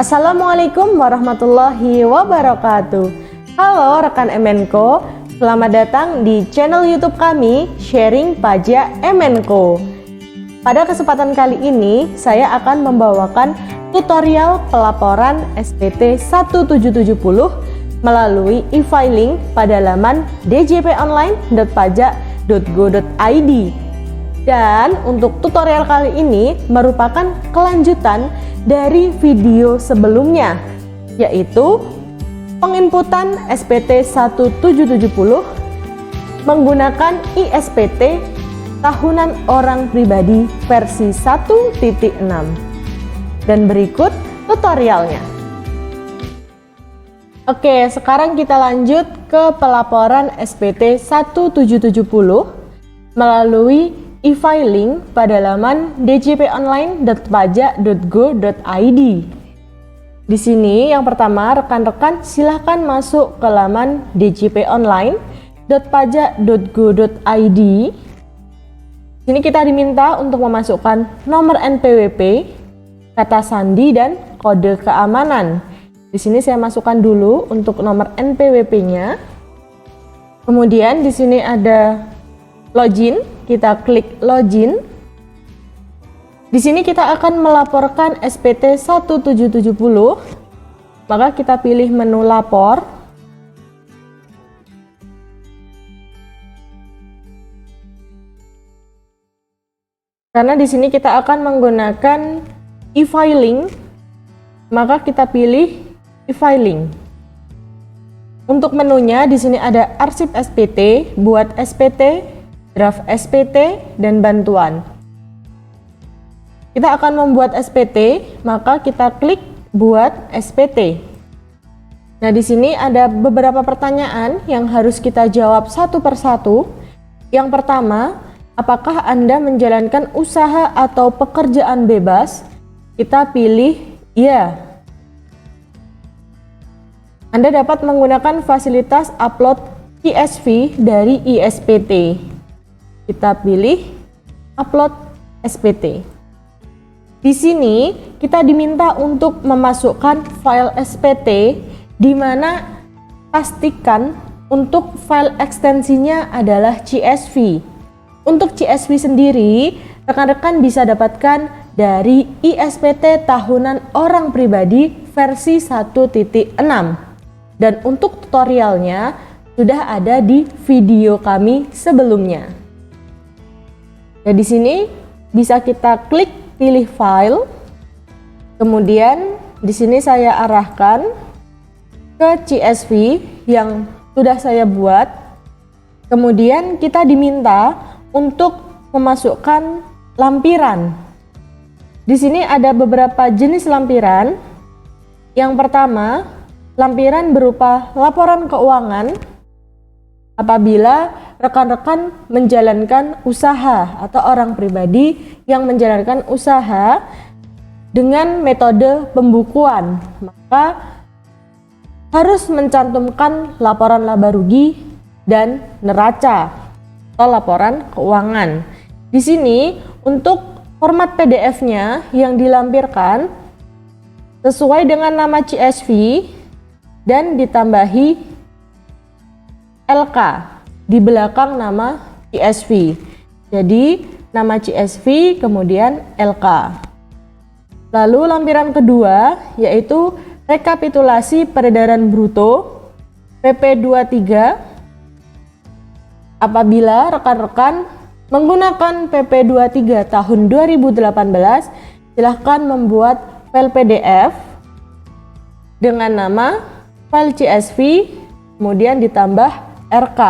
Assalamualaikum warahmatullahi wabarakatuh. Halo rekan MNko, selamat datang di channel YouTube kami Sharing Pajak MNko. Pada kesempatan kali ini, saya akan membawakan tutorial pelaporan SPT 1770 melalui e-filing pada laman djponline.pajak.go.id. Dan untuk tutorial kali ini merupakan kelanjutan dari video sebelumnya, yaitu penginputan SPT 1770 menggunakan ISPT tahunan orang pribadi versi 1.6. Dan berikut tutorialnya. Oke, sekarang kita lanjut ke pelaporan SPT 1770 melalui e-filing pada laman djponline.pajak.go.id. Di sini yang pertama, rekan-rekan silahkan masuk ke laman djponline.pajak.go.id. Sini kita diminta untuk memasukkan nomor NPWP, kata sandi, dan kode keamanan. Di sini saya masukkan dulu untuk nomor NPWP-nya. Kemudian di sini ada login. Kita klik login. Di sini kita akan melaporkan SPT 1770. Maka kita pilih menu lapor. Karena di sini kita akan menggunakan e-filing, maka kita pilih e-filing. Untuk menunya di sini ada arsip SPT, buat SPT, draft SPT, dan bantuan. Kita akan membuat SPT, maka kita klik buat SPT. Nah, di sini ada beberapa pertanyaan yang harus kita jawab satu persatu. Yang pertama, apakah Anda menjalankan usaha atau pekerjaan bebas? Kita pilih ya. Anda dapat menggunakan fasilitas upload CSV dari ISPT. Kita pilih upload SPT. Di sini kita diminta untuk memasukkan file SPT, di mana pastikan untuk file ekstensinya adalah CSV. Untuk CSV sendiri, rekan-rekan bisa dapatkan dari ISPT tahunan orang pribadi versi 1.6. Dan untuk tutorialnya sudah ada di video kami sebelumnya. Nah, di sini bisa kita klik pilih file. Kemudian di sini saya arahkan ke CSV yang sudah saya buat. Kemudian kita diminta untuk memasukkan lampiran. Di sini ada beberapa jenis lampiran. Yang pertama, lampiran berupa laporan keuangan apabila rekan-rekan menjalankan usaha atau orang pribadi yang menjalankan usaha dengan metode pembukuan, maka harus mencantumkan laporan laba rugi dan neraca atau laporan keuangan. Di sini untuk format PDF-nya yang dilampirkan sesuai dengan nama CSV dan ditambahi LK di belakang nama CSV. Jadi nama CSV kemudian LK. Lalu lampiran kedua yaitu rekapitulasi peredaran bruto PP23. Apabila rekan-rekan menggunakan PP23 tahun 2018, silahkan membuat file PDF dengan nama file CSV kemudian ditambah RK.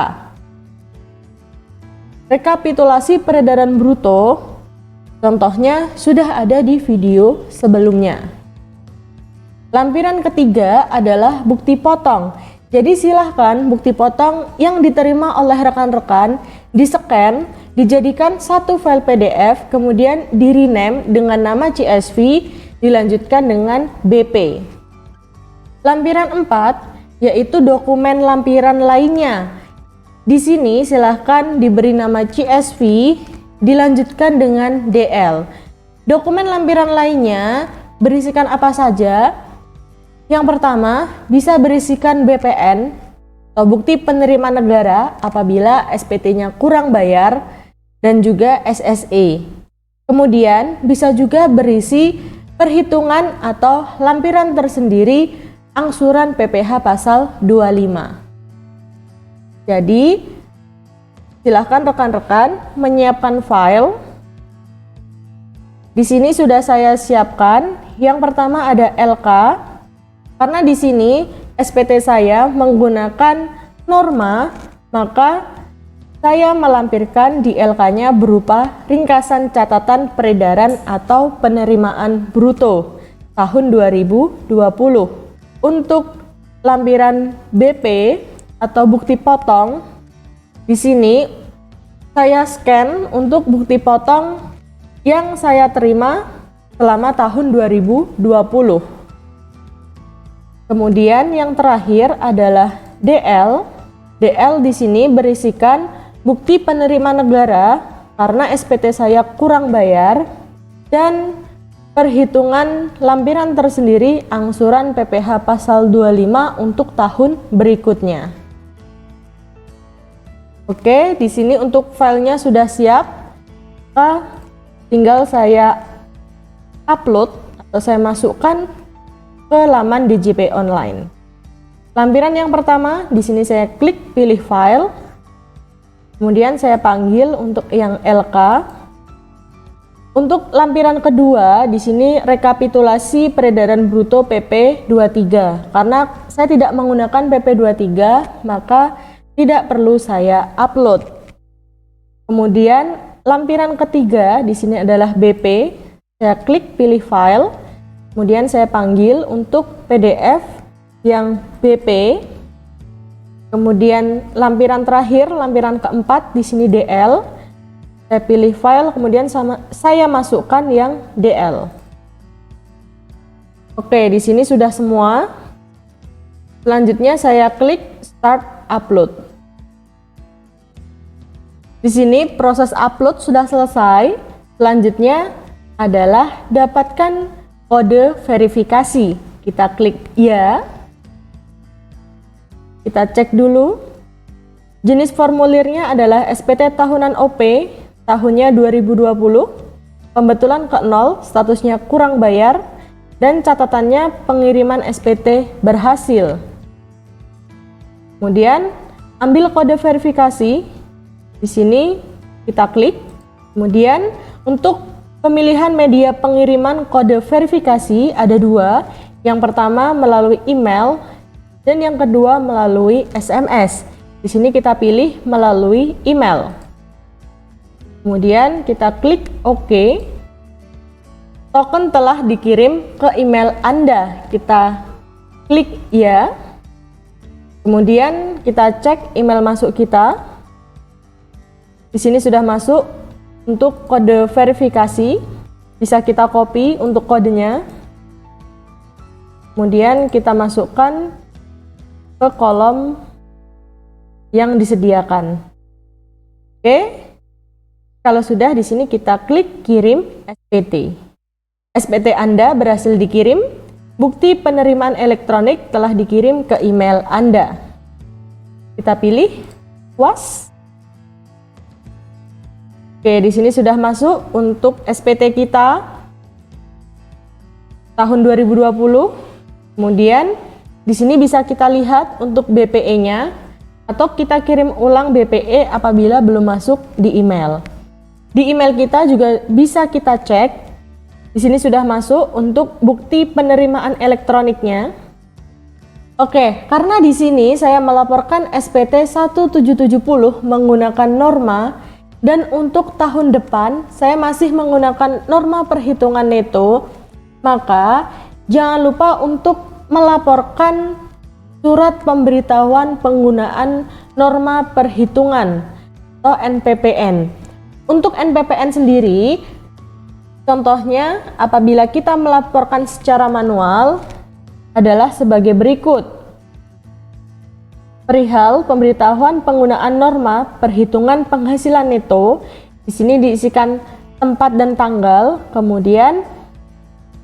Rekapitulasi peredaran bruto, contohnya sudah ada di video sebelumnya. Lampiran ketiga adalah bukti potong. Jadi silahkan bukti potong yang diterima oleh rekan-rekan di-scan, dijadikan satu file PDF, kemudian di-rename dengan nama CSV, dilanjutkan dengan BP. Lampiran 4 yaitu dokumen lampiran lainnya. Di sini silahkan diberi nama CSV, dilanjutkan dengan DL. Dokumen lampiran lainnya berisikan apa saja? Yang pertama, bisa berisikan BPN atau bukti penerimaan negara apabila SPT-nya kurang bayar dan juga SSE. Kemudian bisa juga berisi perhitungan atau lampiran tersendiri angsuran PPh pasal 25. Jadi, silahkan rekan-rekan menyiapkan file. Di sini sudah saya siapkan. Yang pertama ada LK, karena di sini SPT saya menggunakan norma, maka saya melampirkan di LK-nya berupa ringkasan catatan peredaran atau penerimaan bruto tahun 2020. Untuk lampiran BP atau bukti potong, di sini saya scan untuk bukti potong yang saya terima selama tahun 2020. Kemudian yang terakhir adalah DL. DL di sini berisikan bukti penerimaan negara karena SPT saya kurang bayar dan perhitungan lampiran tersendiri angsuran PPh pasal 25 untuk tahun berikutnya. Oke, di sini untuk filenya sudah siap. Maka tinggal saya upload atau saya masukkan ke laman DJP Online. Lampiran yang pertama, di sini saya klik pilih file. Kemudian saya panggil untuk yang LK. Untuk lampiran kedua, di sini rekapitulasi peredaran bruto PP 23. Karena saya tidak menggunakan PP 23, maka tidak perlu saya upload. Kemudian lampiran ketiga di sini adalah BP. Saya klik pilih file. Kemudian saya panggil untuk PDF yang BP. Kemudian lampiran terakhir, lampiran keempat di sini DL. Saya pilih file, kemudian saya masukkan yang DL. Oke, di sini sudah semua. Selanjutnya saya klik Start Upload. Di sini proses upload sudah selesai. Selanjutnya adalah dapatkan kode verifikasi. Kita klik ya. Kita cek dulu. Jenis formulirnya adalah SPT tahunan OP, tahunnya 2020. Pembetulan ke 0, statusnya kurang bayar, dan catatannya pengiriman SPT berhasil. Kemudian ambil kode verifikasi. Di sini kita klik. Kemudian untuk pemilihan media pengiriman kode verifikasi ada dua. Yang pertama melalui email dan yang kedua melalui SMS. Di sini kita pilih melalui email. Kemudian kita klik OK. Token telah dikirim ke email Anda. Kita klik ya. Kemudian kita cek email masuk kita. Di sini sudah masuk untuk kode verifikasi. Bisa kita copy untuk kodenya. Kemudian kita masukkan ke kolom yang disediakan. Oke. Kalau sudah, di sini kita klik kirim SPT. SPT Anda berhasil dikirim. Bukti penerimaan elektronik telah dikirim ke email Anda. Kita pilih puas. Oke, di sini sudah masuk untuk SPT kita tahun 2020. Kemudian di sini bisa kita lihat untuk BPE-nya atau kita kirim ulang BPE apabila belum masuk di email. Di email kita juga bisa kita cek. Di sini sudah masuk untuk bukti penerimaan elektroniknya. Oke, karena di sini saya melaporkan SPT 1770 menggunakan norma dan untuk tahun depan saya masih menggunakan norma perhitungan neto, maka jangan lupa untuk melaporkan surat pemberitahuan penggunaan norma perhitungan atau NPPN. Untuk NPPN sendiri, contohnya, apabila kita melaporkan secara manual adalah sebagai berikut. Perihal pemberitahuan penggunaan norma perhitungan penghasilan neto, di sini diisikan tempat dan tanggal, kemudian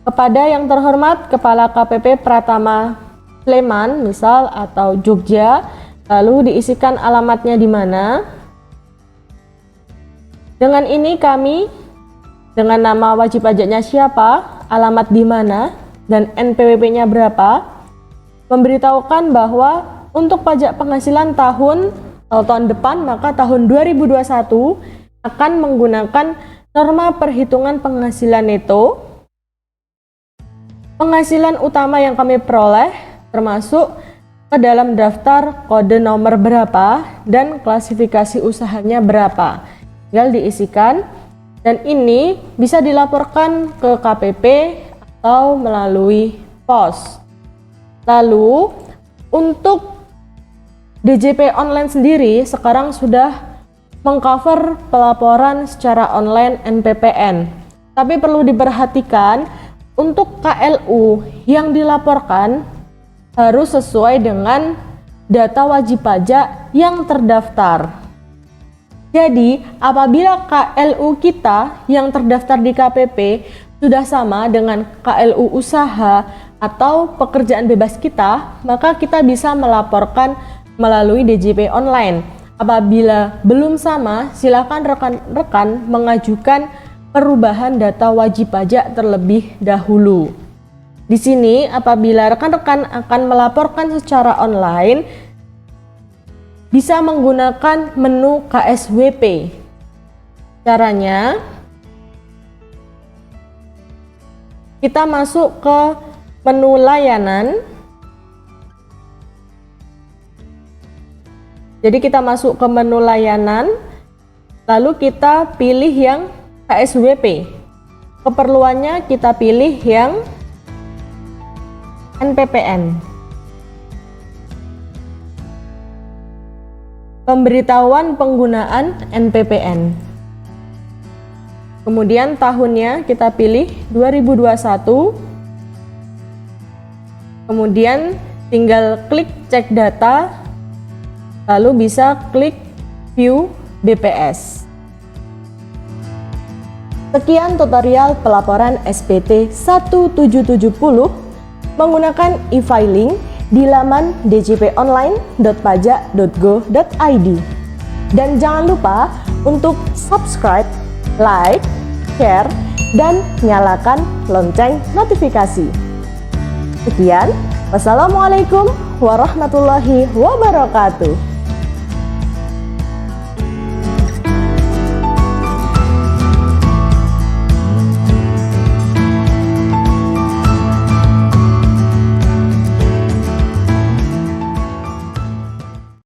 Kepada yang terhormat Kepala KPP Pratama Sleman misal atau Jogja, lalu diisikan alamatnya di mana. Dengan ini kami dengan nama wajib pajaknya siapa, alamat di mana, dan NPWP-nya berapa, memberitahukan bahwa untuk pajak penghasilan tahun depan, maka tahun 2021 akan menggunakan norma perhitungan penghasilan neto. Penghasilan utama yang kami peroleh termasuk ke dalam daftar kode nomor berapa dan klasifikasi usahanya berapa. Tinggal diisikan, dan ini bisa dilaporkan ke KPP atau melalui pos. Lalu untuk DJP online sendiri sekarang sudah mengcover pelaporan secara online NPPN. Tapi perlu diperhatikan untuk KLU yang dilaporkan harus sesuai dengan data wajib pajak yang terdaftar. Jadi, apabila KLU kita yang terdaftar di KPP sudah sama dengan KLU usaha atau pekerjaan bebas kita, maka kita bisa melaporkan melalui DJP online. Apabila belum sama, silakan rekan-rekan mengajukan perubahan data wajib pajak terlebih dahulu. Di sini, apabila rekan-rekan akan melaporkan secara online, bisa menggunakan menu KSWP. Caranya, kita masuk ke menu layanan. Jadi kita masuk ke menu layanan, lalu kita pilih yang KSWP. Keperluannya kita pilih yang NPPN. Pemberitahuan penggunaan NPPN. Kemudian tahunnya kita pilih 2021. Kemudian tinggal klik cek data, lalu bisa klik view BPS. Sekian tutorial pelaporan SPT 1770 menggunakan e-filing di laman djponline.pajak.go.id. Dan jangan lupa untuk subscribe, like, share, dan nyalakan lonceng notifikasi. Sekian, wassalamualaikum warahmatullahi wabarakatuh.